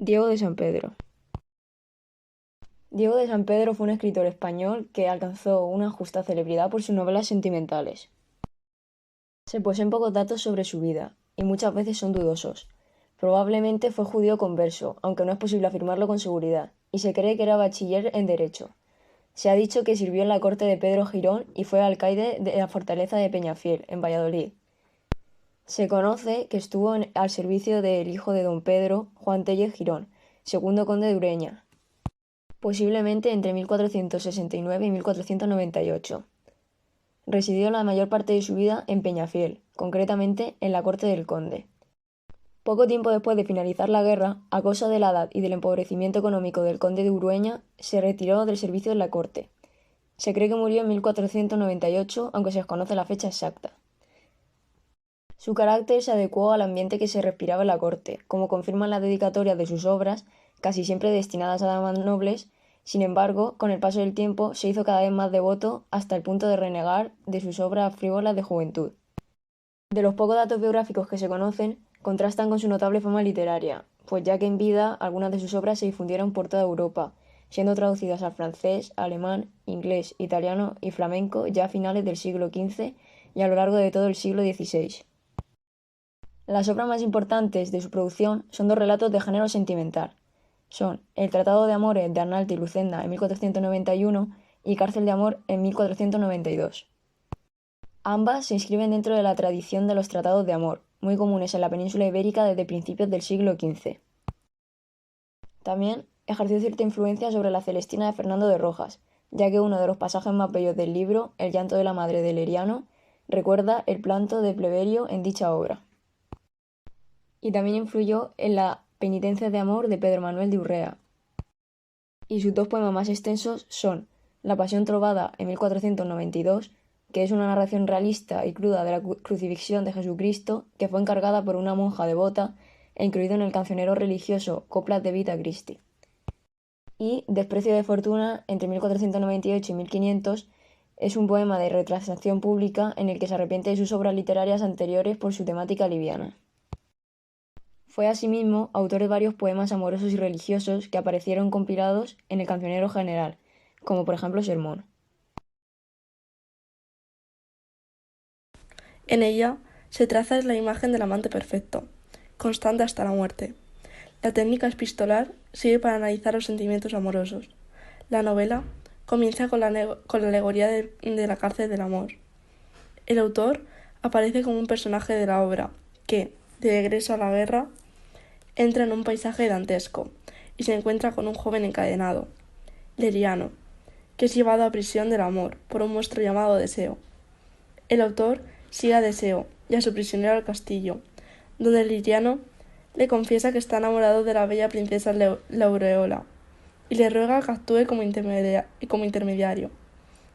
Diego de San Pedro. Diego de San Pedro fue un escritor español que alcanzó una justa celebridad por sus novelas sentimentales. Se poseen pocos datos sobre su vida, y muchas veces son dudosos. Probablemente fue judío converso, aunque no es posible afirmarlo con seguridad, y se cree que era bachiller en Derecho. Se ha dicho que sirvió en la corte de Pedro Girón y fue alcaide de la fortaleza de Peñafiel, en Valladolid. Se conoce que estuvo al servicio del hijo de don Pedro, Juan Tellez Girón, segundo conde de Ureña, posiblemente entre 1469 y 1498. Residió la mayor parte de su vida en Peñafiel, concretamente en la corte del conde. Poco tiempo después de finalizar la guerra, a causa de la edad y del empobrecimiento económico del conde de Urueña, se retiró del servicio en la corte. Se cree que murió en 1498, aunque se desconoce la fecha exacta. Su carácter se adecuó al ambiente que se respiraba en la corte, como confirman las dedicatorias de sus obras, casi siempre destinadas a damas nobles. Sin embargo, con el paso del tiempo se hizo cada vez más devoto hasta el punto de renegar de sus obras frívolas de juventud. De los pocos datos biográficos que se conocen, contrastan con su notable fama literaria, pues ya que en vida algunas de sus obras se difundieron por toda Europa, siendo traducidas al francés, alemán, inglés, italiano y flamenco ya a finales del siglo XV y a lo largo de todo el siglo XVI. Las obras más importantes de su producción son dos relatos de género sentimental. Son El Tratado de Amores de Arnaldo y Lucenda en 1491 y Cárcel de Amor en 1492. Ambas se inscriben dentro de la tradición de los tratados de amor, muy comunes en la península ibérica desde principios del siglo XV. También ejerció cierta influencia sobre la Celestina de Fernando de Rojas, ya que uno de los pasajes más bellos del libro, El llanto de la madre de Leriano, recuerda el planto de Pleberio en dicha obra. Y también influyó en la Penitencia de amor de Pedro Manuel de Urrea. Y sus dos poemas más extensos son La Pasión trovada en 1492, que es una narración realista y cruda de la crucifixión de Jesucristo, que fue encargada por una monja devota e incluido en el cancionero religioso Coplas de Vita Christi. Y Desprecio de fortuna entre 1498 y 1500 es un poema de retractación pública en el que se arrepiente de sus obras literarias anteriores por su temática liviana. Fue asimismo autor de varios poemas amorosos y religiosos que aparecieron compilados en el Cancionero General, como por ejemplo Sermón. En ella se traza la imagen del amante perfecto, constante hasta la muerte. La técnica epistolar sirve para analizar los sentimientos amorosos. La novela comienza con la alegoría de la cárcel del amor. El autor aparece como un personaje de la obra que, de regreso a la guerra, entra en un paisaje dantesco y se encuentra con un joven encadenado, Leriano, que es llevado a prisión del amor por un monstruo llamado Deseo. El autor sigue a Deseo y a su prisionero al castillo, donde Liriano le confiesa que está enamorado de la bella princesa Laureola y le ruega que actúe como intermediario.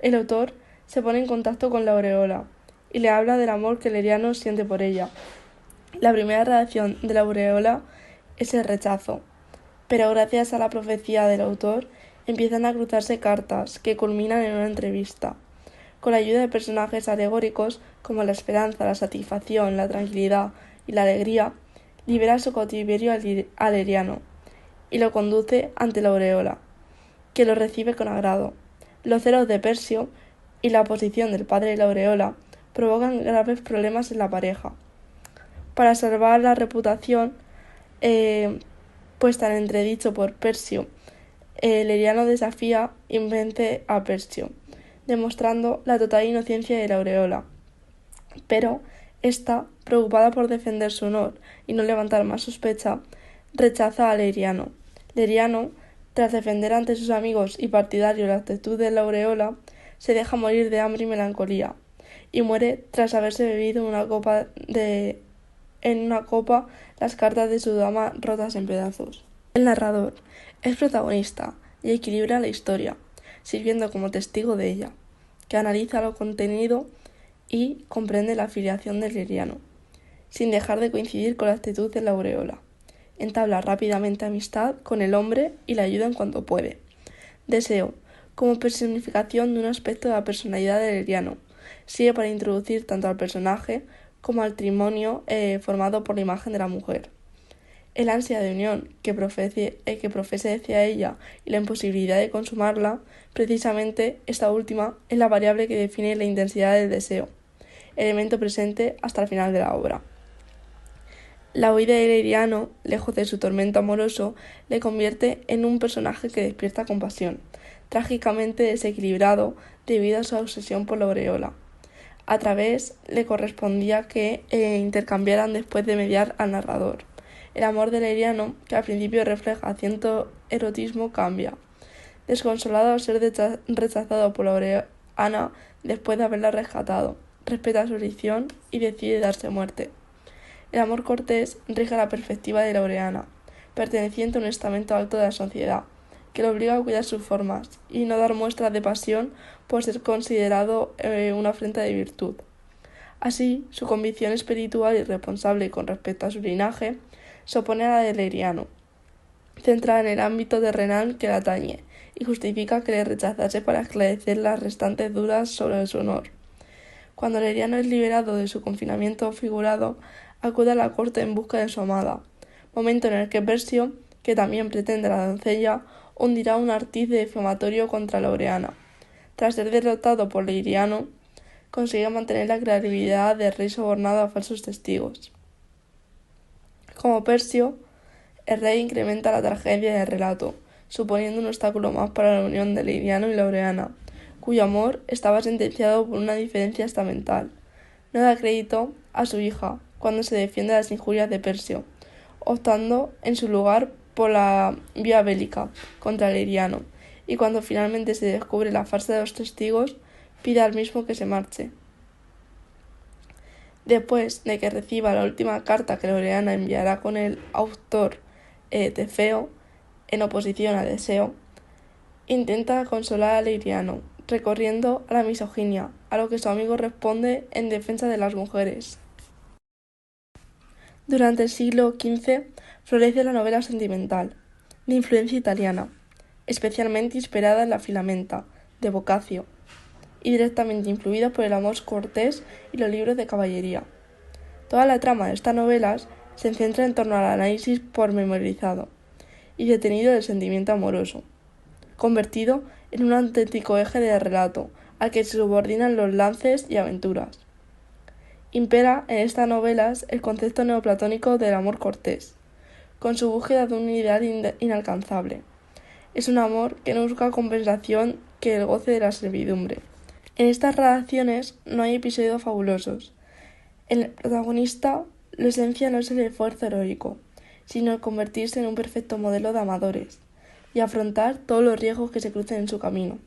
El autor se pone en contacto con Laureola y le habla del amor que Liriano siente por ella. La primera reacción de Laureola es el rechazo, pero gracias a la profecía del autor empiezan a cruzarse cartas que culminan en una entrevista. Con la ayuda de personajes alegóricos como la esperanza, la satisfacción, la tranquilidad y la alegría, libera su cautiverio al Leriano y lo conduce ante la aureola, que lo recibe con agrado. Los celos de Persio y la oposición del padre de la aureola provocan graves problemas en la pareja. Para salvar la reputación puesta en entredicho por Persio, Leriano desafía y vence a Persio, demostrando la total inocencia de la aureola. Pero ésta, preocupada por defender su honor y no levantar más sospecha, rechaza a Leriano. Leriano, tras defender ante sus amigos y partidarios la actitud de la aureola, se deja morir de hambre y melancolía, y muere tras haberse bebido en una copa las cartas de su dama rotas en pedazos. El narrador es protagonista y equilibra la historia, sirviendo como testigo de ella, que analiza lo contenido y comprende la afiliación del Leriano, sin dejar de coincidir con la actitud de la aureola. Entabla rápidamente amistad con el hombre y le ayuda en cuanto puede. Deseo, como personificación de un aspecto de la personalidad de Leriano, sirve para introducir tanto al personaje como al trimonio formado por la imagen de la mujer. El ansia de unión que profesa hacia ella y la imposibilidad de consumarla, precisamente esta última es la variable que define la intensidad del deseo, elemento presente hasta el final de la obra. La huida de Leriano, lejos de su tormento amoroso, le convierte en un personaje que despierta compasión, trágicamente desequilibrado debido a su obsesión por la aureola. A través le correspondía que intercambiaran después de mediar al narrador. El amor de Leriano, que al principio refleja cierto erotismo, cambia. Desconsolado al ser rechazado por Laureana después de haberla rescatado, respeta su elección y decide darse muerte. El amor cortés rige la perspectiva de Laureana, perteneciente a un estamento alto de la sociedad, que le obliga a cuidar sus formas y no dar muestras de pasión por ser considerado una afrenta de virtud. Así, su convicción espiritual y responsable con respecto a su linaje se opone a la de Leriano, centrada en el ámbito terrenal que la atañe, y justifica que le rechazase para esclarecer las restantes dudas sobre su honor. Cuando Leriano es liberado de su confinamiento figurado, acude a la corte en busca de su amada, momento en el que Persio, que también pretende a la doncella, hundirá un artiz difamatorio contra Laureana. Tras ser derrotado por Leriano, consigue mantener la credibilidad del rey sobornado a falsos testigos. Como Persio, el rey incrementa la tragedia del relato, suponiendo un obstáculo más para la unión de Leriano y Laureana, cuyo amor estaba sentenciado por una diferencia estamental. No da crédito a su hija cuando se defiende de las injurias de Persio, optando en su lugar por la vía bélica contra Leriano, y cuando finalmente se descubre la farsa de los testigos, pide al mismo que se marche. Después de que reciba la última carta que Laureana enviará con el autor Tefeo, en oposición a Deseo, intenta consolar a Leriano, recorriendo a la misoginia, a lo que su amigo responde en defensa de las mujeres. Durante el siglo XV florece la novela sentimental, de influencia italiana, especialmente inspirada en la Filamenta, de Boccaccio, y directamente influida por el amor cortés y los libros de caballería. Toda la trama de estas novelas se centra en torno al análisis pormenorizado y detenido del sentimiento amoroso, convertido en un auténtico eje de relato al que se subordinan los lances y aventuras. Impera en estas novelas el concepto neoplatónico del amor cortés, con su búsqueda de un ideal inalcanzable. Es un amor que no busca compensación que el goce de la servidumbre. En estas relaciones no hay episodios fabulosos. En el protagonista, la esencia no es el esfuerzo heroico, sino el convertirse en un perfecto modelo de amadores y afrontar todos los riesgos que se crucen en su camino.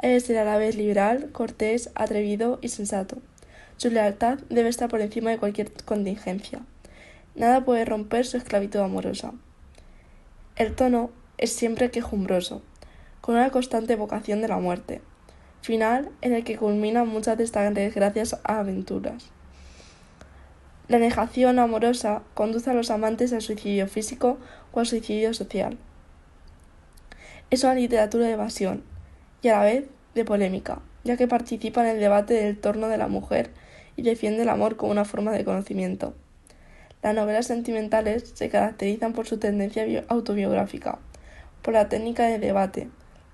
Ha de ser a la vez liberal, cortés, atrevido y sensato. Su lealtad debe estar por encima de cualquier contingencia. Nada puede romper su esclavitud amorosa. El tono es siempre quejumbroso, con una constante evocación de la muerte, final en el que culminan muchas de estas desgracias a aventuras. La negación amorosa conduce a los amantes al suicidio físico o al suicidio social. Es una literatura de evasión y a la vez de polémica, ya que participa en el debate del torno de la mujer y defiende el amor como una forma de conocimiento. Las novelas sentimentales se caracterizan por su tendencia autobiográfica, por la técnica de debate,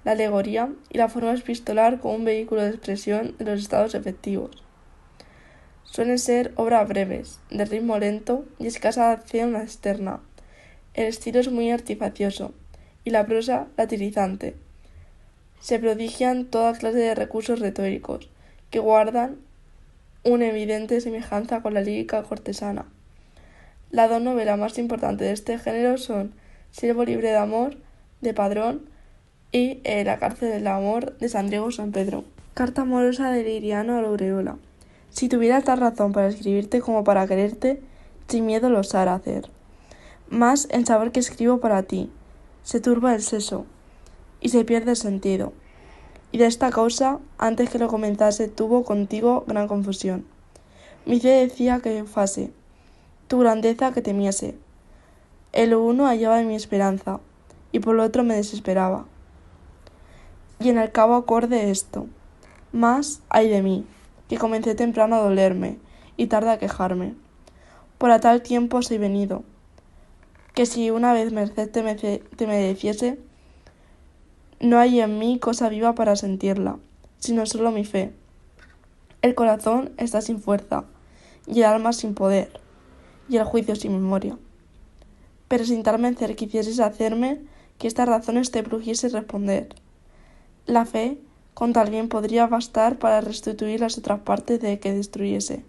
la alegoría y la forma epistolar como un vehículo de expresión de los estados efectivos. Suelen ser obras breves, de ritmo lento y escasa acción externa. El estilo es muy artificioso y la prosa latirizante. Se prodigian toda clase de recursos retóricos que guardan una evidente semejanza con la lírica cortesana. Las dos novelas más importantes de este género son Siervo libre de amor, de Padrón, y La cárcel del amor, de San Diego San Pedro. Carta amorosa de Leriano a Laureola. Si tuviera tal razón para escribirte como para quererte, sin miedo lo osara hacer. Mas en saber que escribo para ti, se turba el seso, y se pierde el sentido. Y de esta causa, antes que lo comenzase, tuvo contigo gran confusión. Mi fe decía que fase, tu grandeza que temiese. En lo uno hallaba mi esperanza, y por lo otro me desesperaba. Y en el cabo acorde esto, mas ay de mí, que comencé temprano a dolerme, y tarde a quejarme. Por a tal tiempo soy venido, que si una vez merced te mereciese, no hay en mí cosa viva para sentirla, sino solo mi fe. El corazón está sin fuerza, y el alma sin poder, y el juicio sin memoria. Pero sin tal menester quisieses hacerme que estas razones te plugiese responder. La fe, con tal bien podría bastar para restituir las otras partes de que destruyese.